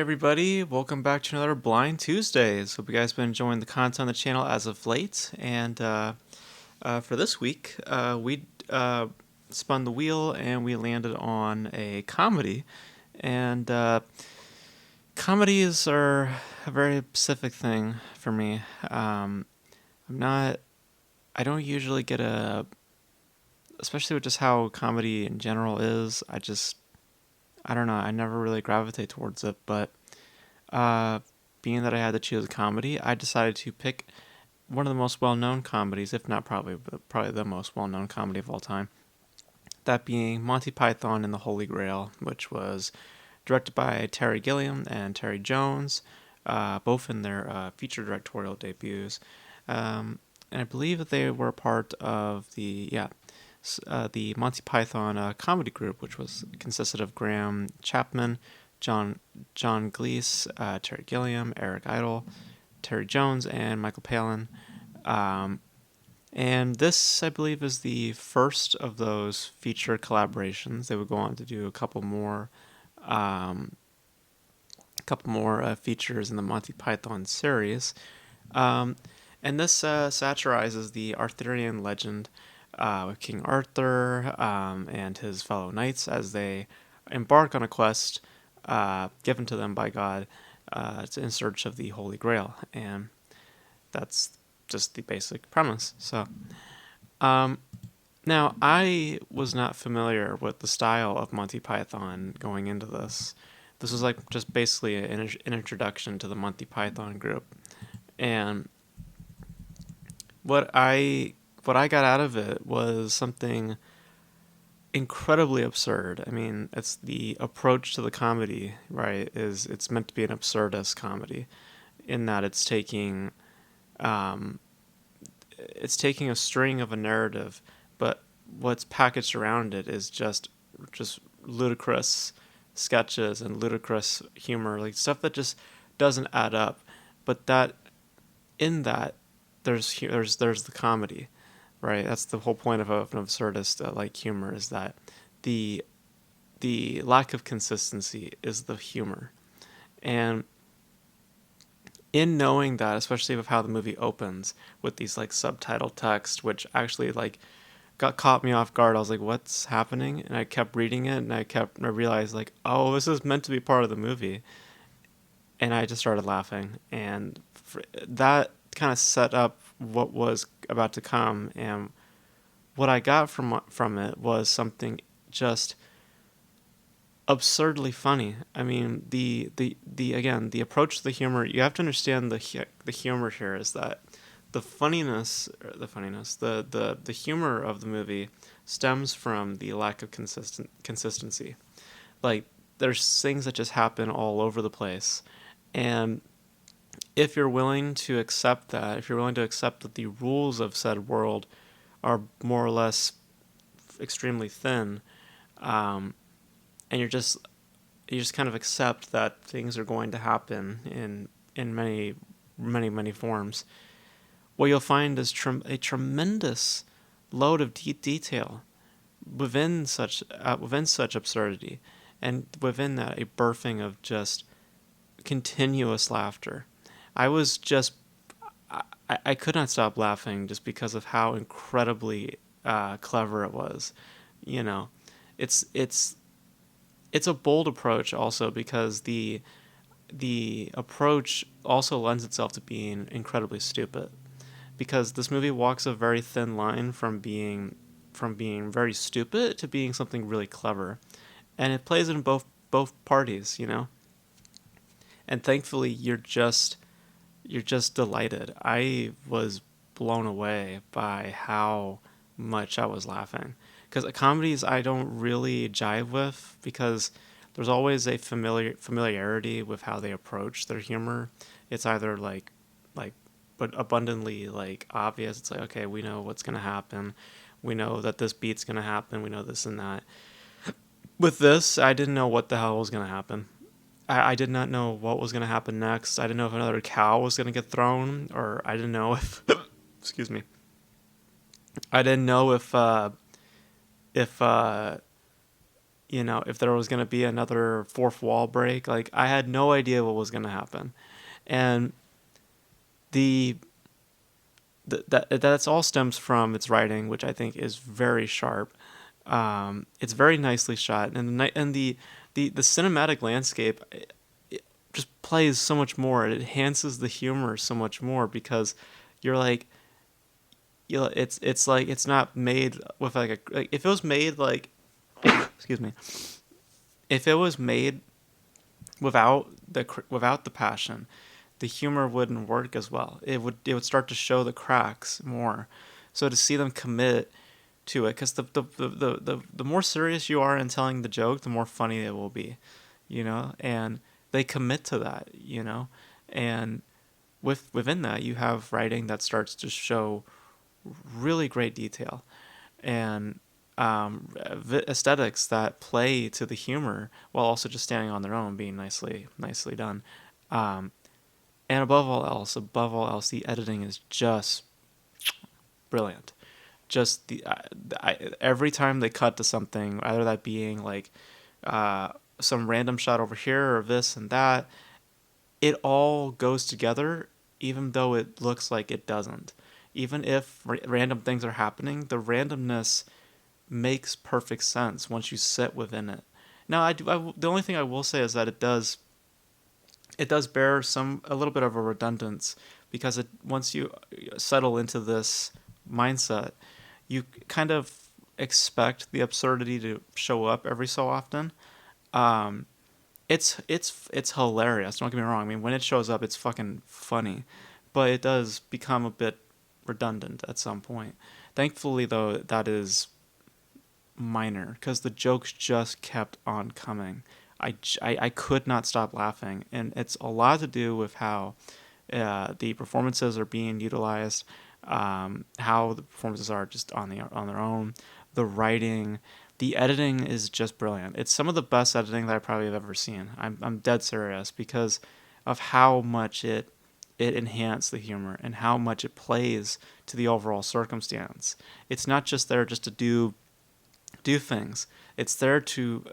everybody, welcome back to another Blind Tuesdays. Hope you guys been enjoying the content on the channel as of late. And for this week, we spun the wheel and we landed on a comedy. And comedies are a very specific thing for me. I'm not, I don't usually get especially with just how comedy in general is. I don't know, I never really gravitate towards it, but uh, being that I had to choose a comedy, I decided to pick one of the most well-known comedies, if not probably the most well-known comedy of all time. That being Monty Python and the Holy Grail, which was directed by Terry Gilliam and Terry Jones, both in their feature directorial debuts. And I believe that they were part of the Monty Python comedy group, which was consisted of Graham Chapman, John Cleese, Terry Gilliam, Eric Idle, Terry Jones, and Michael Palin. And this, I believe, is the first of those feature collaborations. They would go on to do a couple more features in the Monty Python series. Um, and this satirizes the Arthurian legend with King Arthur and his fellow knights as they embark on a quest given to them by God in search of the Holy Grail. And that's just the basic premise. So, um, now I was not familiar with the style of Monty Python going into this. This was like just basically an introduction to the Monty Python group, and what I got out of it was something incredibly absurd. I mean, it's the approach to the comedy, right? It's meant to be an absurdist comedy, in that um, it's taking a string of a narrative, but what's packaged around it is just ludicrous sketches and ludicrous humor, like stuff that just doesn't add up. But that in that there's the comedy, right? That's the whole point of an absurdist like humor, is that the the lack of consistency is the humor. And in knowing that, especially with how the movie opens with these like subtitle text, which actually like got caught me off guard. I was like, "What's happening?" And I kept reading it, and I realized like, "Oh, this is meant to be part of the movie," and I just started laughing, and that kind of set up what was about to come. And what I got from it was something just absurdly funny. I mean, the again, the approach to the humor. You have to understand the humor here is that the humor of the movie stems from the lack of consistency. Like, there's things that just happen all over the place, and if you're willing to accept that, if you're willing to accept that the rules of said world are more or less extremely thin, um, and you just kind of accept that things are going to happen in many forms, what you'll find is a tremendous load of deep detail within such absurdity, and within that a birthing of just continuous laughter. I was just I could not stop laughing just because of how incredibly clever it was. You know, it's it's a bold approach also because the approach also lends itself to being incredibly stupid, because this movie walks a very thin line from being very stupid to being something really clever, and it plays in both parties, and thankfully you're just delighted. I was blown away by how much I was laughing, because comedies I don't really jive with, because there's always a familiarity with how they approach their humor. It's either like but abundantly like obvious. It's like, okay, we know what's gonna happen. We know that this beat's gonna happen. We know this and that. With this, I didn't know what the hell was gonna happen. I did not know what was gonna happen next. I didn't know if another cow was gonna get thrown, or I didn't know if excuse me. I didn't know if if there was going to be another fourth wall break. Like, I had no idea what was going to happen. And the, that's all stems from its writing, which I think is very sharp. It's very nicely shot, and the cinematic landscape, it just plays so much more. It enhances the humor so much more because you're like, it's like it's not made with like if it was made like excuse me, if it was made without the passion, the humor wouldn't work as well. It would start to show the cracks more. So to see them commit to it, because the more serious you are in telling the joke, the more funny it will be, and they commit to that, and within that you have writing that starts to show really great detail and aesthetics that play to the humor while also just standing on their own, being nicely done. Um, and above all else, the editing is just brilliant. Just every time they cut to something, either that being like some random shot over here or this and that, it all goes together, even though it looks like it doesn't. Even if random things are happening, the randomness makes perfect sense once you sit within it. Now, the only thing I will say is that it does bear a little bit of a redundance because once you settle into this mindset, you kind of expect the absurdity to show up every so often. Um, it's hilarious. Don't get me wrong. I mean, when it shows up, it's fucking funny, but it does become a bit redundant at some point. Thankfully, though, that is minor because the jokes just kept on coming. I could not stop laughing, and it's a lot to do with how the performances are being utilized, how the performances are just on their own, the writing, the editing is just brilliant. It's some of the best editing that I probably have ever seen. I'm dead serious because of how much it enhanced the humor and how much it plays to the overall circumstance. It's not just there just to do things. It's there to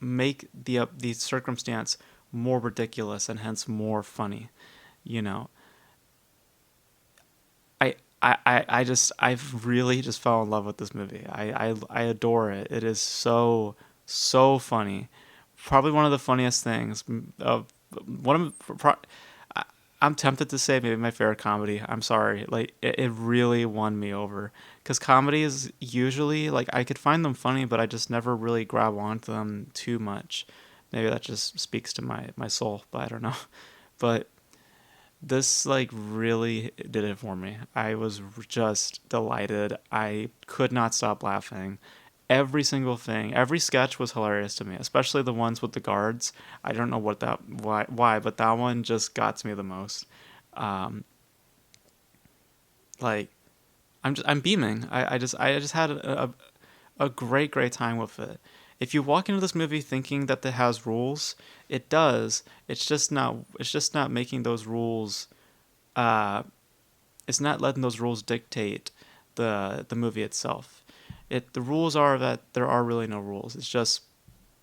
make the circumstance more ridiculous and hence more funny. You know, I've really just fell in love with this movie. I adore it. It is so funny. Probably one of the funniest things. One of I'm tempted to say maybe my favorite comedy. I'm sorry. Like it really won me over because comedies usually like I could find them funny, but I just never really grab onto them too much. Maybe that just speaks to my soul, but I don't know. But this like really did it for me. I was just delighted. I could not stop laughing. Every single thing, every sketch was hilarious to me, especially the ones with the guards. I don't know why, but that one just got to me the most. Um, like I'm beaming. I just had a great time with it. If you walk into this movie thinking that it has rules, it does. It's just not making those rules. Uh, it's not letting those rules dictate the movie itself. The rules are that there are really no rules. It's just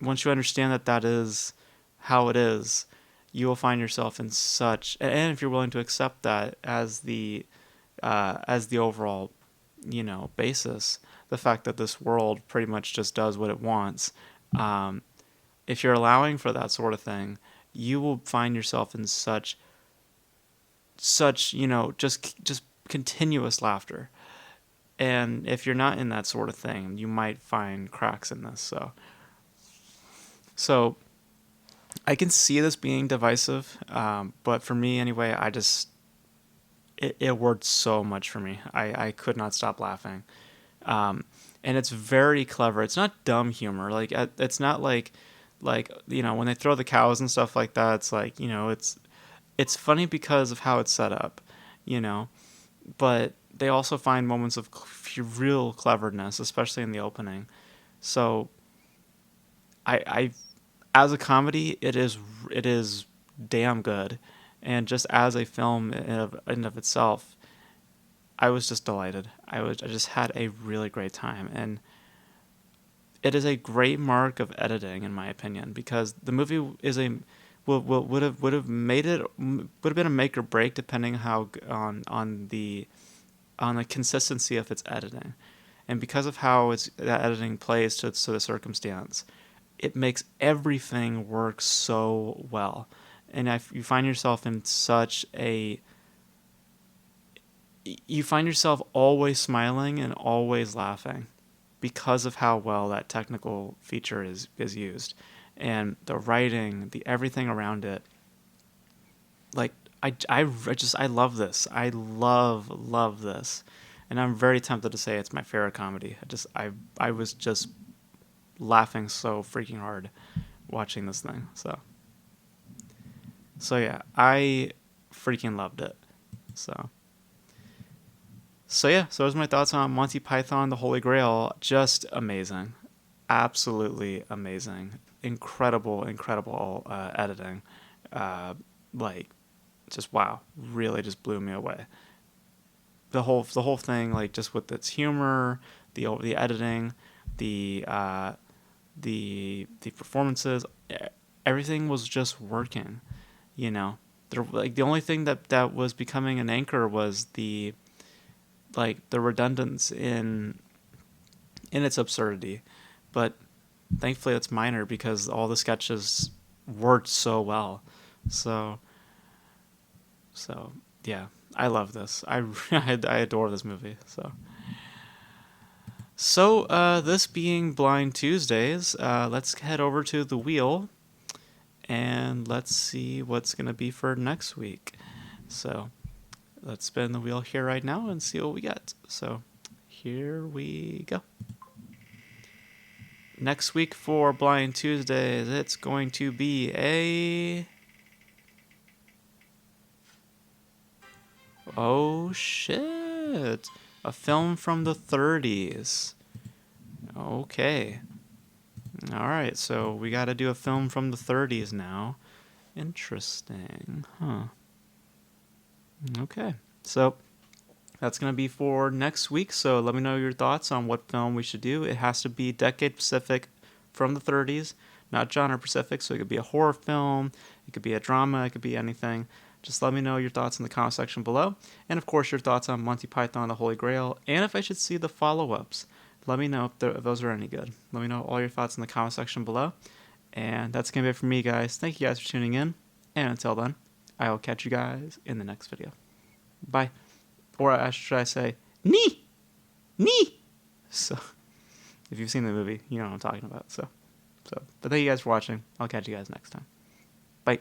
once you understand that that is how it is, you will find yourself in such. And if you're willing to accept that as the overall, basis, the fact that this world pretty much just does what it wants. Um, if you're allowing for that sort of thing, you will find yourself in such just continuous laughter. And if you're not in that sort of thing, you might find cracks in this. So I can see this being divisive, but for me anyway, it worked so much for me. I could not stop laughing. Um, and it's very clever. It's not dumb humor. Like it's not like when they throw the cows and stuff like that. It's like it's funny because of how it's set up, you know. But they also find moments of real cleverness, especially in the opening. So I as a comedy, it is damn good, and just as a film in of itself, I was just delighted. I just had a really great time, and it is a great mark of editing, in my opinion, because the movie is a would have made it would have been a make or break depending how on the consistency of its editing, and because of how its that editing plays to the circumstance, it makes everything work so well, and you find yourself in such a you find yourself always smiling and always laughing because of how well that technical feature is used, and the writing, the everything around it. Like I love this. I love this, and I'm very tempted to say it's my favorite comedy. I was just laughing so freaking hard watching this thing. So yeah, I freaking loved it. So. So yeah, so those are my thoughts on Monty Python, The Holy Grail. Just amazing, absolutely amazing, incredible editing. Uh, like, just wow, really just blew me away. The whole thing, like just with its humor, the editing, the the performances, everything was just working. You know, like the only thing that was becoming an anchor was the redundance in its absurdity, but thankfully it's minor because all the sketches worked so well. So so yeah, I love this. I adore this movie. So this being Blind Tuesdays, let's head over to the wheel and let's see what's gonna be for next week. So let's spin the wheel here right now and see what we get. So here we go. Next week for Blind Tuesdays, it's going to be oh shit, a film from the 30s. Okay. All right, so we got to do a film from the 30s now. Interesting. Huh. Okay. So that's going to be for next week. So let me know your thoughts on what film we should do. It has to be decade specific from the 30s, not genre specific. So it could be a horror film, it could be a drama, it could be anything. Just let me know your thoughts in the comment section below. And of course, your thoughts on Monty Python, The Holy Grail, and if I should see the follow ups. Let me know if those are any good. Let me know all your thoughts in the comment section below. And that's going to be it for me, guys. Thank you guys for tuning in. And until then, I will catch you guys in the next video. Bye. Or should I say, knee, knee. So, if you've seen the movie, you know what I'm talking about. But thank you guys for watching. I'll catch you guys next time. Bye.